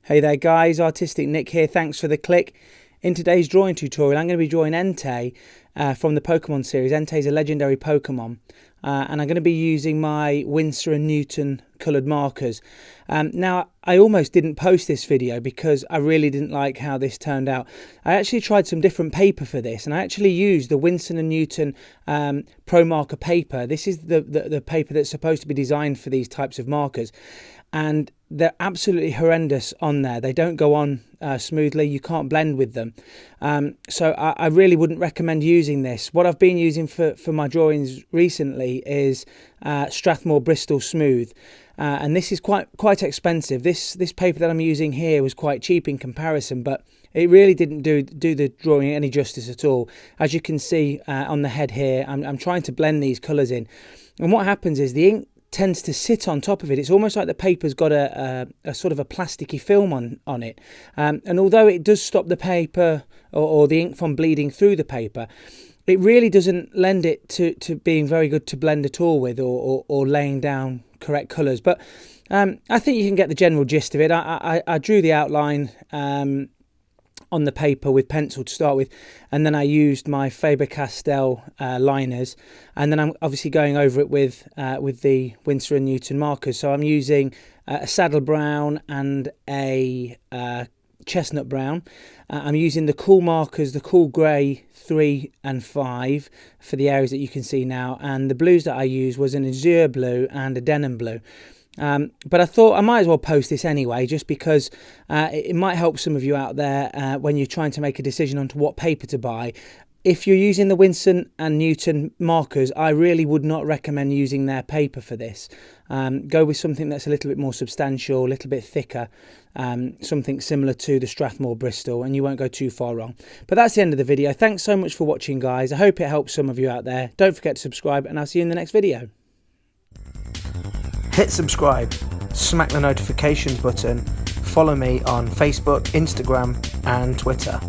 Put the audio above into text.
Hey there guys, Artistic Nick here, thanks for the click. In today's drawing tutorial I'm going to be drawing Entei from the Pokemon series. Entei is a legendary Pokemon and I'm going to be using my Winsor and Newton coloured markers. Now I almost didn't post this video because I really didn't like how this turned out. I actually tried some different paper for this and I actually used the Winsor and Newton Pro Marker paper. This is the paper that's supposed to be designed for these types of markers. And they're absolutely horrendous on there. They don't go on smoothly. You can't blend with them. So I really wouldn't recommend using this. What I've been using for my drawings recently is Strathmore Bristol Smooth. And this is quite expensive. This paper that I'm using here was quite cheap in comparison, but it really didn't do the drawing any justice at all. As you can see on the head here, I'm trying to blend these colours in. And what happens is the ink tends to sit on top of it. It's almost like the paper's got a sort of a plasticky film on it. And although it does stop the paper or the ink from bleeding through the paper, it really doesn't lend it to being very good to blend at all with or laying down correct colours. But I think you can get the general gist of it. I drew the outline on the paper with pencil to start with, and then I used my Faber-Castell liners, and then I'm obviously going over it with the Winsor and Newton markers. So I'm using a saddle brown and a chestnut brown. I'm using the cool markers, the cool grey 3 and 5 for the areas that you can see now, and the blues that I used was an azure blue and a denim blue. But I thought I might as well post this anyway, just because it might help some of you out there when you're trying to make a decision on what paper to buy. If you're using the Winsor and Newton markers, I really would not recommend using their paper for this. Go with something that's a little bit more substantial, a little bit thicker, something similar to the Strathmore Bristol, and you won't go too far wrong. But that's the end of the video. Thanks so much for watching, guys. I hope it helps some of you out there. Don't forget to subscribe, and I'll see you in the next video. Hit subscribe, smack the notifications button, follow me on Facebook, Instagram and Twitter.